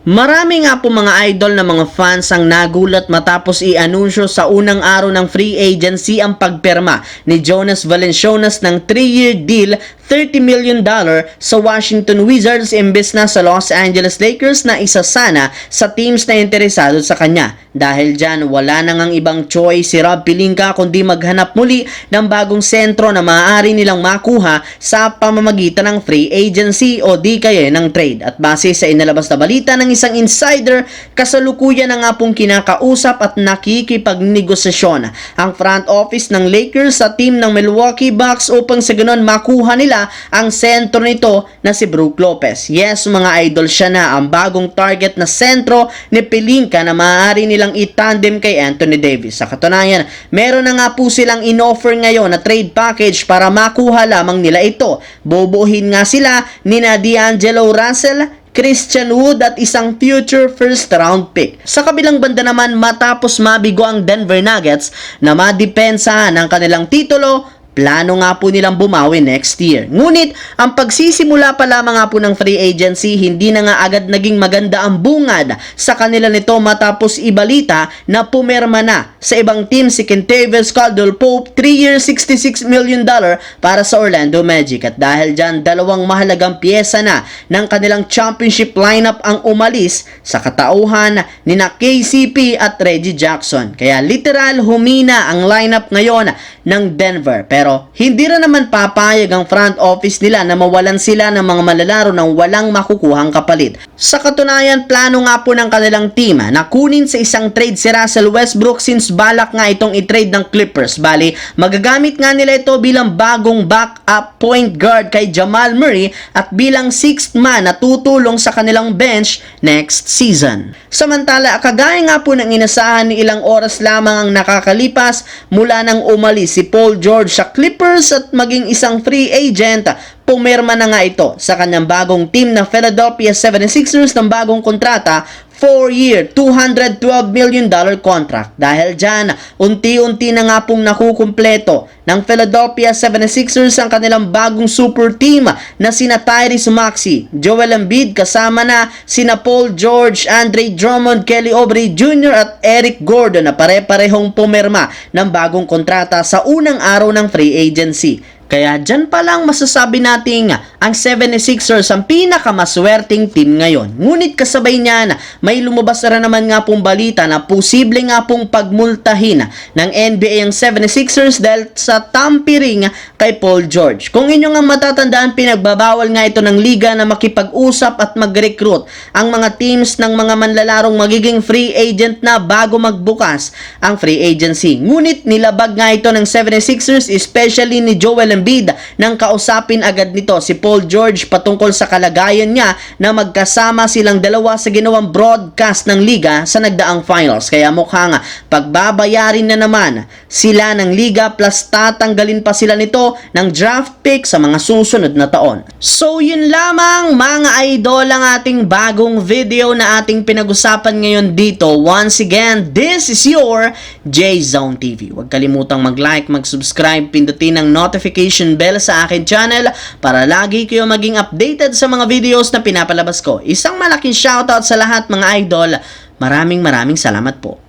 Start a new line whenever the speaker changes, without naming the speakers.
Marami nga po mga idol na mga fans ang nagulat matapos i-anunsyo sa unang araw ng free agency ang pagpirma ni Jonas Valanciunas ng 3-year deal, $30 million sa Washington Wizards imbes na sa Los Angeles Lakers na isa sana sa teams na interesado sa kanya. Dahil dyan, wala na ngang ibang choice si Rob Pelinka kundi maghanap muli ng bagong sentro na maaari nilang makuha sa pamamagitan ng free agency o di kaya ng trade. At base sa inalabas na balita ng isang insider, kasalukuyan na nga pong kinakausap at nakikipagnegosasyon ang front office ng Lakers sa team ng Milwaukee Bucks upang sa ganon makuha nila ang sentro nito na si Brook Lopez. Yes mga idol, siya na ang bagong target na sentro ni Pelinka na maaari nilang itandem kay Anthony Davis. Sa katunayan, meron na nga po silang inoffer ngayon na trade package para makuha lamang nila ito. Bobohin nga sila ni D'Angelo Russell, Christian Wood at isang future first round pick. Sa kabilang banda naman, matapos mabigo ang Denver Nuggets na madepensahan ang kanilang titulo, plano nga po nilang bumawi next year. Ngunit, ang pagsisimula pa lamang nga po ng free agency, hindi na nga agad naging maganda ang bungad sa kanila nito matapos ibalita na pumirma na sa ibang team si Kentavious Caldwell-Pope, 3-year $66 million para sa Orlando Magic. At dahil dyan, dalawang mahalagang pyesa na ng kanilang championship lineup ang umalis sa katauhan ni na KCP at Reggie Jackson. Kaya literal humina ang lineup ngayon ng Denver. Pero hindi rin naman papayag ang front office nila na mawalan sila ng mga malalaro ng walang makukuhang kapalit. Sa katunayan, plano nga po ng kanilang team na kunin sa isang trade si Russell Westbrook since balak nga itong i-trade ng Clippers. Bali, magagamit nga nila ito bilang bagong backup point guard kay Jamal Murray at bilang sixth man na tutulong sa kanilang bench next season. Samantala, kagaya nga po ng inasahan ni ilang oras lamang ang nakakalipas mula nang umalis si Paul George sa Clippers at maging isang free agent, pumirma na nga ito sa kanyang bagong team na Philadelphia 76ers ng bagong kontrata, 4-year, $212 million contract. Dahil dyan, unti-unti na nga pong nakukumpleto ng Philadelphia 76ers ang kanilang bagong super team na sina Tyrese Maxey, Joel Embiid, kasama na sina Paul George, Andre Drummond, Kelly Oubre Jr. at Eric Gordon na pare-parehong pumirma ng bagong kontrata sa unang araw ng free agency. Kaya dyan pa lang masasabi natin ang 76ers ang pinakamaswerteng team ngayon. Ngunit kasabay niyan, may lumabas na naman nga pong balita na posible nga pong pagmultahin ng NBA ang 76ers dahil sa tampering kay Paul George. Kung inyo nga matatandaan, pinagbabawal nga ito ng liga na makipag-usap at mag-recruit ang mga teams ng mga manlalarong magiging free agent na bago magbukas ang free agency. Ngunit nilabag nga ito ng 76ers, especially ni Joel Embiid, nang kausapin agad nito si Paul George patungkol sa kalagayan niya na magkasama silang dalawa sa ginawang broadcast ng liga sa nagdaang finals. Kaya mukhang pagbabayarin na naman sila ng liga plus tatanggalin pa sila nito ng draft pick sa mga susunod na taon. So yun lamang mga idol ang ating bagong video na ating pinag-usapan ngayon dito. Once again, this is your J-Zone TV. Huwag kalimutang mag-like, mag-subscribe, pindutin ang notification bell sa akin channel para lagi kayo maging updated sa mga videos na pinapalabas ko. Isang malaking shoutout sa lahat mga idol. Maraming salamat po.